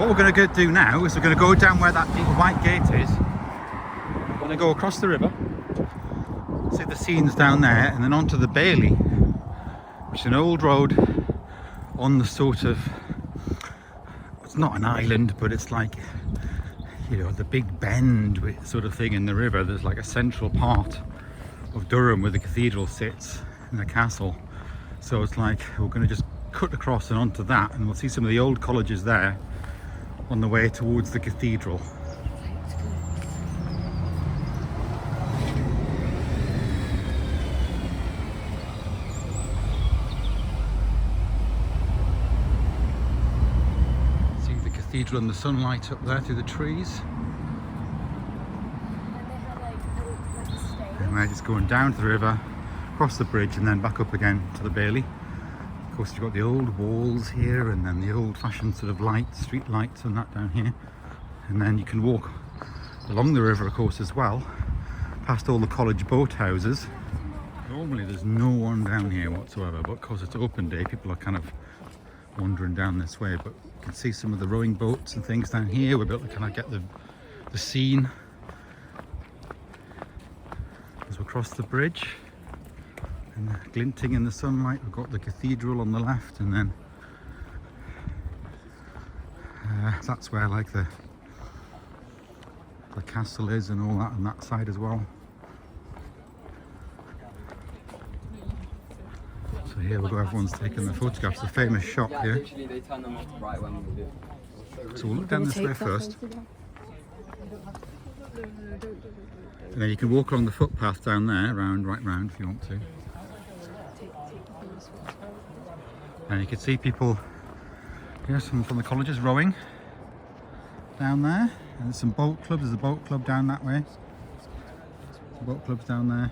what we're going to do now is we're going to go down where that little white gate is. We're going to go across the river, see the scenes down there, and then onto the Bailey, which is an old road on the sort of, it's not an island, but it's like, you know, the big bend sort of thing in the river. There's like a central part of Durham where the cathedral sits in the castle. So it's like we're going to just cut across and onto that, and we'll see some of the old colleges there on the way towards the cathedral. See the cathedral and the sunlight up there through the trees. And we're just going down to the river, across the bridge, and then back up again to the Bailey. Of course, you've got the old walls here, and then the old-fashioned sort of lights, street lights, and that down here. And then you can walk along the river, of course, as well, past all the college boat houses. Normally, there's no one down here whatsoever, but because it's open day, people are kind of wandering down this way. But you can see some of the rowing boats and things down here. We're able to kind of get the scene as we cross the bridge. And glinting in the sunlight, we've got the cathedral on the left, and then that's where like the castle is and all that on that side as well. So here we go, everyone's taking the photographs, the famous shop here. So we'll look down this way first. And then you can walk along the footpath down there, right round if you want to. And you can see people here, some from the colleges rowing down there. And there's some boat clubs. There's a boat club down that way. Some boat clubs down there.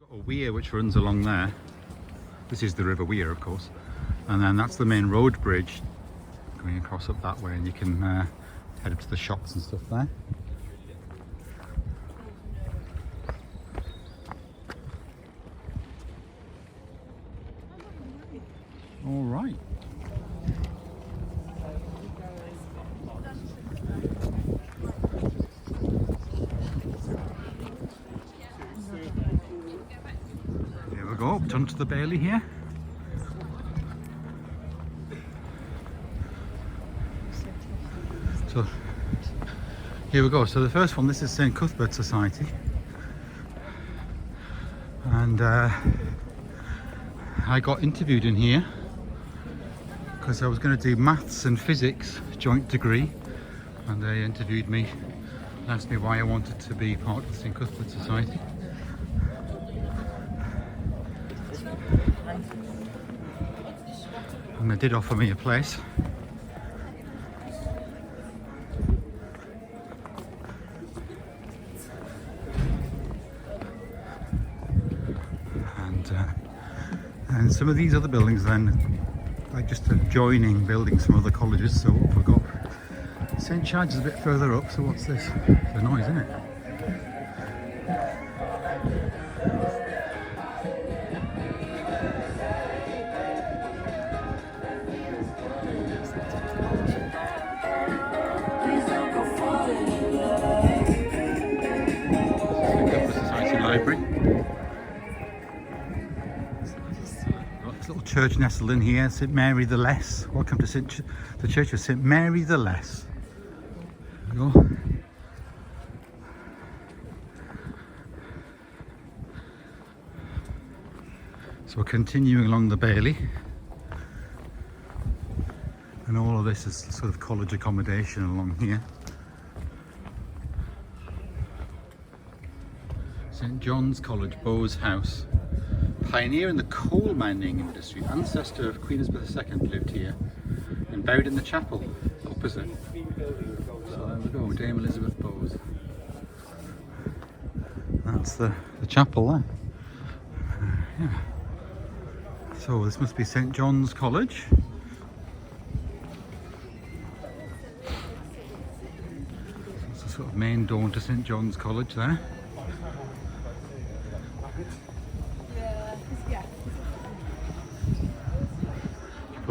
Got a weir which runs along there. This is the River Weir, of course. And then that's the main road bridge going across up that way, and you can head up to the shops and stuff there. All right. Here we go, up onto the Bailey here. So here we go. So the first one, this is St Cuthbert's Society, and I got interviewed in here because I was going to do maths and physics joint degree, and they interviewed me and asked me why I wanted to be part of the St Cuthbert's Society. And they did offer me a place. And some of these other buildings then, like just adjoining buildings from other colleges. So we've got St Chad's is a bit further up. So what's this? It's a noise, isn't it? Society Library. Little church nestled in here, St Mary the Less. Welcome to the Church of St Mary the Less. There we go. So we're continuing along the Bailey, and all of this is sort of college accommodation along here. St John's College, Bowes House. Pioneer in the coal mining industry, ancestor of Queen Elizabeth II lived here and buried in the chapel opposite. So there we go, Dame Elizabeth Bowes. That's the chapel there. Yeah. So this must be St John's College. It's the sort of main door to St John's College there.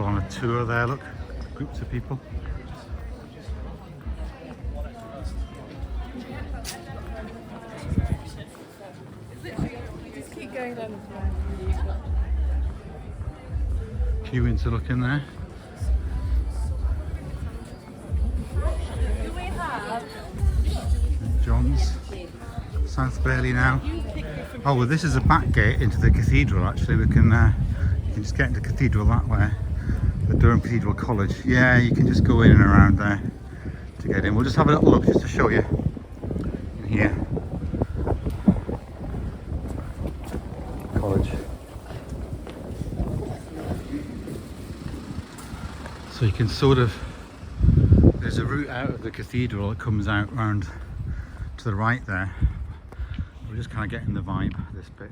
people on a tour there, look. Groups of people. Just keep going down the Queuing to look in there. Do we have? John's. South Bailey now. Oh well, this is a back gate into the cathedral. Actually, we can you can just get into the cathedral that way. The Durham Cathedral College. Yeah, you can just go in and around there to get in. We'll just have a little look just to show you in here. College. So you can sort of, there's a route out of the cathedral that comes out round to the right there. We're just kind of getting the vibe of this bit.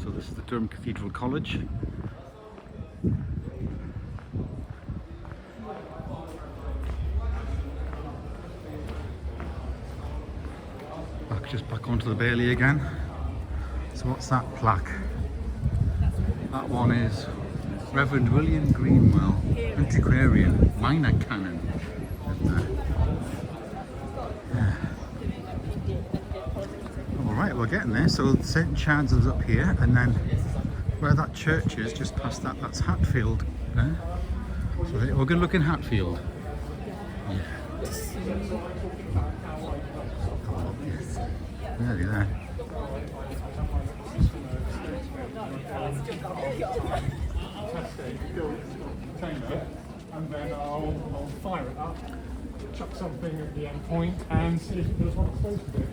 So this is the Durham Cathedral College. Just back onto the Bailey again. So what's that plaque? That one is Reverend William Greenwell, antiquarian, minor canon. Yeah. Alright, we're getting there. So St Chad's is up here, and then where that church is, just past that, that's Hatfield. So we're going to look in Hatfield. Yeah. Nearly there. And then I'll fire it up, chuck something at the end point, and see if it does what it's supposed to do.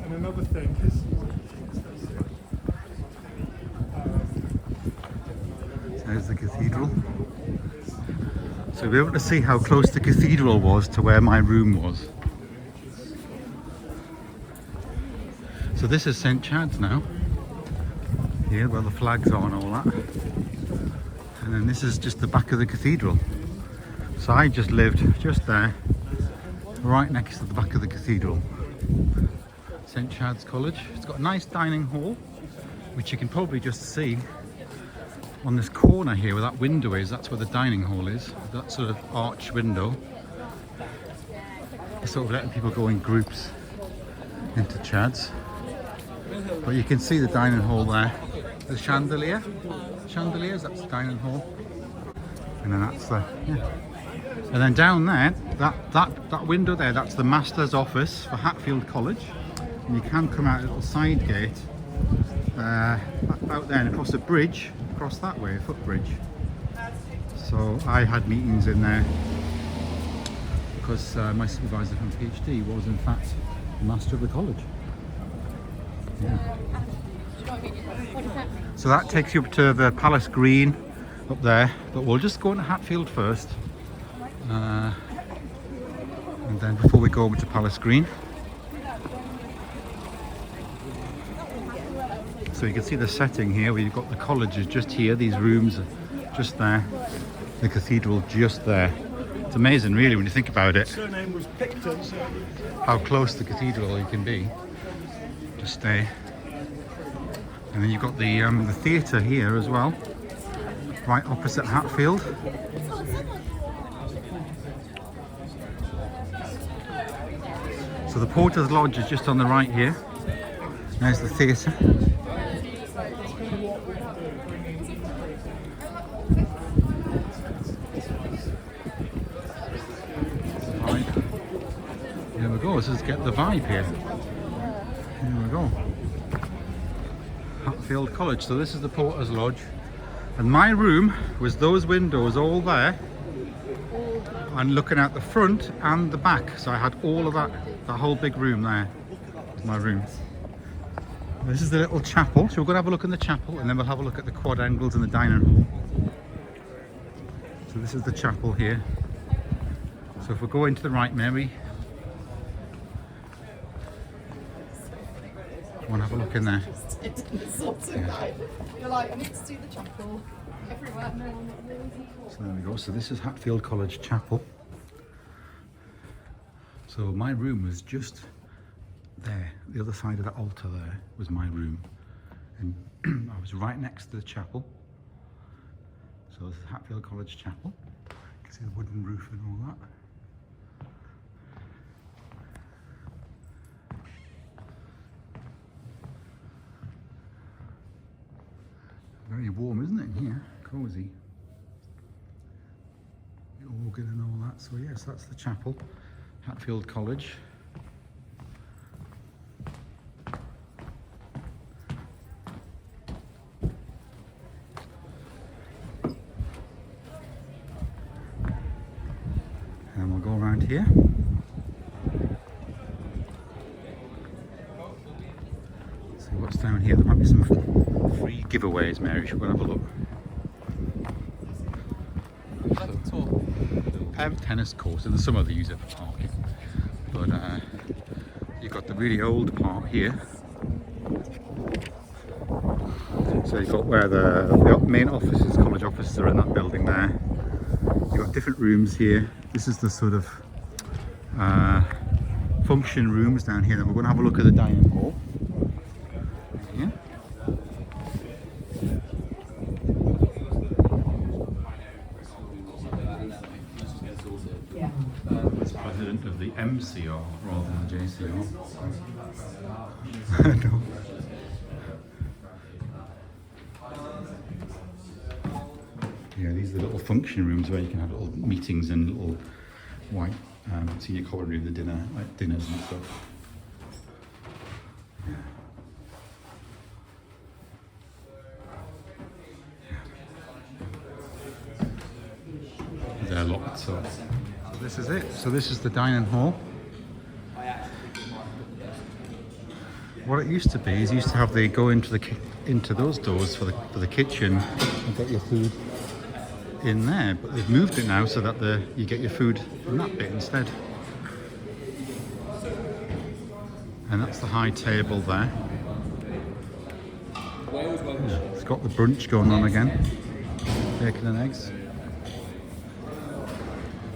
And another thing is, there's the cathedral. So we'll be able to see how close the cathedral was to where my room was. So this is St Chad's now. Here where the flags are and all that. And then this is just the back of the cathedral. So I just lived just there, right next to the back of the cathedral. St Chad's College. It's got a nice dining hall, which you can probably just see on this corner here where that window is. That's where the dining hall is. That sort of arch window. It's sort of letting people go in groups into Chad's. But you can see the dining hall there. The chandeliers, that's the dining hall. And then that's the, yeah. And then down there, that window there, that's the master's office for Hatfield College. And you can come out a little side gate out there and across a bridge, across that way, a footbridge. So I had meetings in there because my supervisor from PhD was in fact the master of the college. Yeah. So that takes you up to the Palace Green up there, but we'll just go into Hatfield first, and then before we go over to Palace Green. So you can see the setting here where you've got the college is just here, these rooms are just there, the cathedral just there. It's amazing really when you think about it, surname was Picton, how close the cathedral you can be. Just there. And then you've got the theatre here as well, right opposite Hatfield. So the Porter's Lodge is just on the right here. There's the theatre. Right. Here we go, let's just get the vibe here. Here we go. Hatfield College. So this is the Porter's Lodge. And my room was those windows all there. And looking at the front and the back. So I had all of that whole big room there was my room. This is the little chapel. So we're going to have a look in the chapel and then we'll have a look at the quadrangles in the dining hall. So this is the chapel here. So if we go into the right, Mary, want to have a look in there. Yeah. You're like, I need to see the chapel everywhere. So there we go. So this is Hatfield College Chapel. So my room was just there, the other side of that altar there was my room, and I was right next to the chapel. So this is Hatfield College Chapel. You can see the wooden roof and all that. Very warm, isn't it, in here? Cosy. The organ and all that. So yes, that's the chapel, Hatfield College. And we'll go around here. See what's down here. There might be some free giveaways, Mary. Should we have a look? Tennis course, and some of them use it for parking. But you've got the really old part here. So you've got where the main offices, college offices are in that building there. You've got different rooms here. This is the sort of function rooms down here. Then we're going to have a look at the dining hall. Yeah. As president of the MCR rather than the JCR. No. Yeah, these are the little function rooms where you can have little meetings and little white senior common room, the dinner, like dinners and stuff. They're locked, so this is it. So this is the dining hall. What it used to be is you used to have the go into those doors for the kitchen and get your food in there, but they've moved it now so that you get your food from that bit instead. And that's the high table there. It's got the brunch going on again. Bacon and eggs.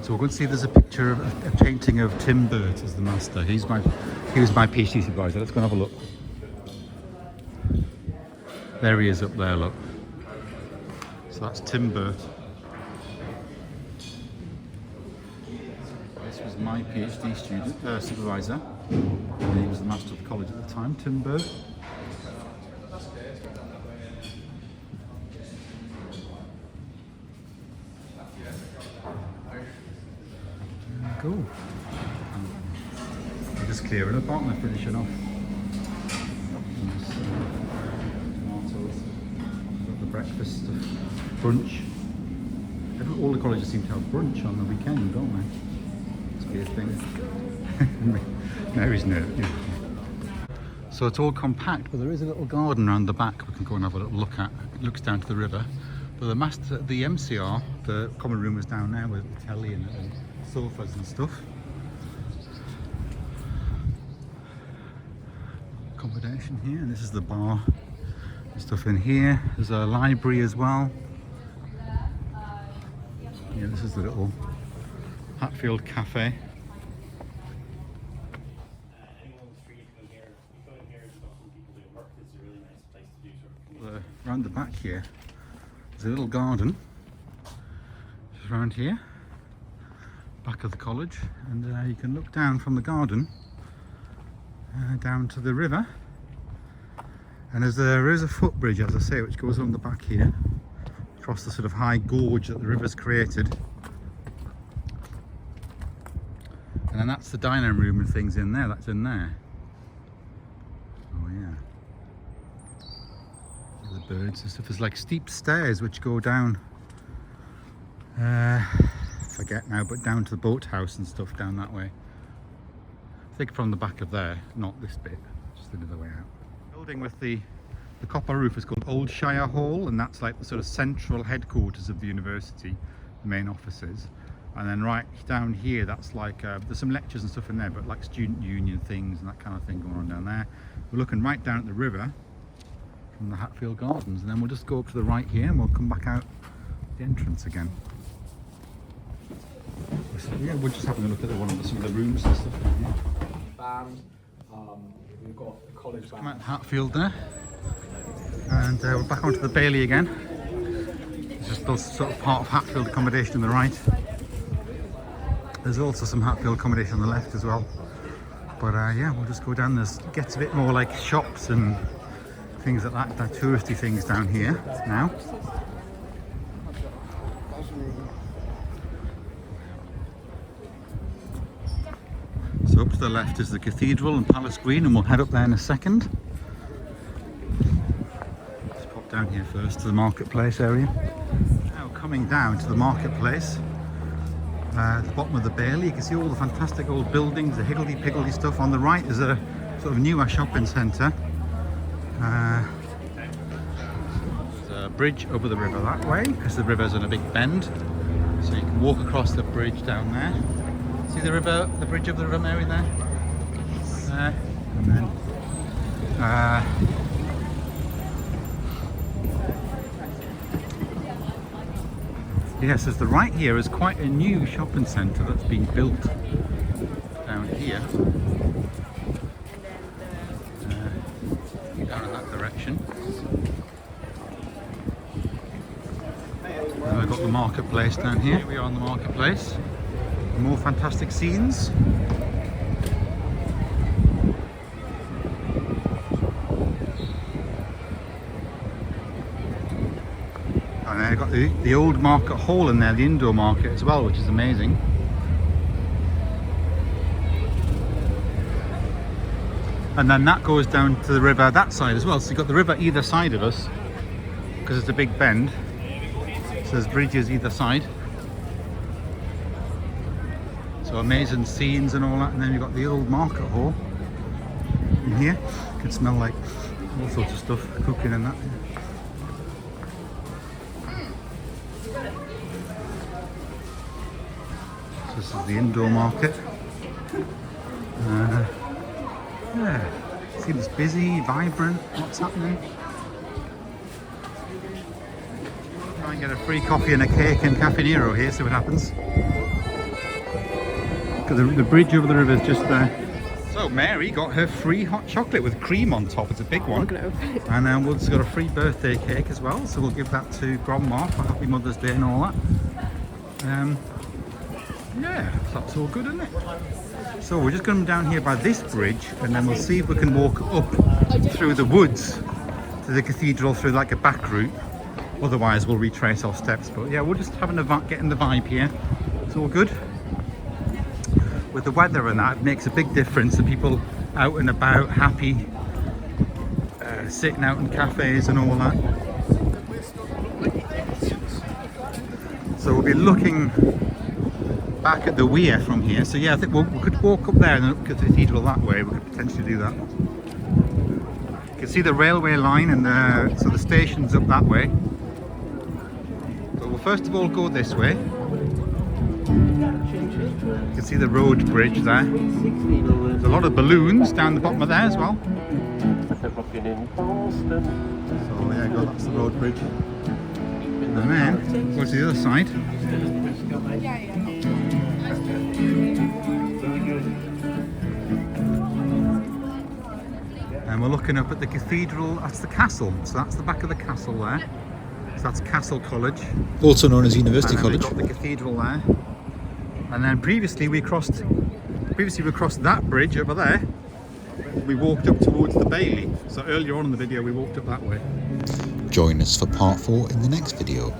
So we're going to see there's a picture of a painting of Tim Burt as the master. He was my PhD supervisor. Let's go and have a look. There he is up there, look. So that's Tim Burt. This was my PhD student, supervisor. And he was the master of the college at the time, Tim Burt. Cool. We're just clearing up, aren't we? Finishing off. Tomatoes. Got the breakfast, brunch. All the colleges seem to have brunch on the weekend, don't they? Must be a thing. Mary's nervous. Yeah. So it's all compact, but there is a little garden around the back we can go and have a little look at. It looks down to the river. But the MCR, the common room was down there with the telly and sofas and stuff. Accommodation here, and this is the bar and stuff in here. There's a library as well. Yeah, this is the little Hatfield Cafe. Around the back here, there's a little garden. Just around here. Back of the college, and you can look down from the garden down to the river, and there is a footbridge, as I say, which goes along the back here across the sort of high gorge that the river's created, and then that's the dining room and things in there. That's in there. Oh yeah, the birds and stuff. There's like steep stairs which go down forget now, but down to the boathouse and stuff down that way. I think from the back of there, not this bit, just another way out. Building with the copper roof is called Old Shire Hall, and that's like the sort of central headquarters of the university, the main offices. And then right down here, that's like there's some lectures and stuff in there, but like student union things and that kind of thing going on down there. We're looking right down at the river from the Hatfield Gardens, and then we'll just go up to the right here and we'll come back out the entrance again. So, yeah, we're just having a look at some of the rooms and stuff. Yeah. Band, We've got the college Come out Hatfield there, and we're back onto the Bailey again. It's just those sort of part of Hatfield accommodation on the right. There's also some Hatfield accommodation on the left as well. But yeah, we'll just go down. This gets a bit more like shops and things like that, touristy things down here now. So up to the left is the Cathedral and Palace Green, and we'll head up there in a second. Let's pop down here first to the marketplace area. Now coming down to the marketplace, at the bottom of the Bailey, you can see all the fantastic old buildings, the higgledy-piggledy stuff. On the right there's a sort of newer shopping centre. There's a bridge over the river that way, because the river's on a big bend. So you can walk across the bridge down there. See the river, the bridge over the river, Mary, there? And then yes, as the right here is quite a new shopping centre that's been built down here. Down in that direction. And we've got the marketplace down here. Here we are on the marketplace. More fantastic scenes. And then I've got the old market hall in there, the indoor market as well, which is amazing. And then that goes down to the river that side as well. So you've got the river either side of us, because it's a big bend. So there's bridges either side. So amazing scenes and all that. And then you've got the old market hall in here. You can smell like all sorts of stuff cooking and that. So this is the indoor market. Yeah, seems busy, vibrant. What's happening? Try and get a free coffee and a cake in Cafe Nero here, see what happens. Because the bridge over the river is just there. So Mary got her free hot chocolate with cream on top. It's a big one. And we've also got a free birthday cake as well. So we'll give that to Grandma for Happy Mother's Day and all that. Yeah, that's all good, isn't it? So we're just going down here by this bridge, and then we'll see if we can walk up through the woods to the cathedral through like a back route. Otherwise we'll retrace our steps. But yeah, we're just having getting the vibe here. It's all good. With the weather and that, it makes a big difference to people out and about, happy, sitting out in cafes and all that. So we'll be looking back at the weir from here. So yeah, I think we could walk up there and then up to the cathedral that way. We could potentially do that. You can see the railway line, and so the station's up that way. So we'll first of all go this way. You can see the road bridge there. There's a lot of balloons down the bottom of there as well. So there you go, that's the road bridge. And then go to the other side. And we're looking up at the cathedral. That's the castle. So that's the back of the castle there. So that's Castle College, also known as University and then College. we've got the cathedral there. And then previously we crossed that bridge over there. We walked up towards the Bailey. So earlier on in the video we walked up that way. Join us for part 4 in the next video.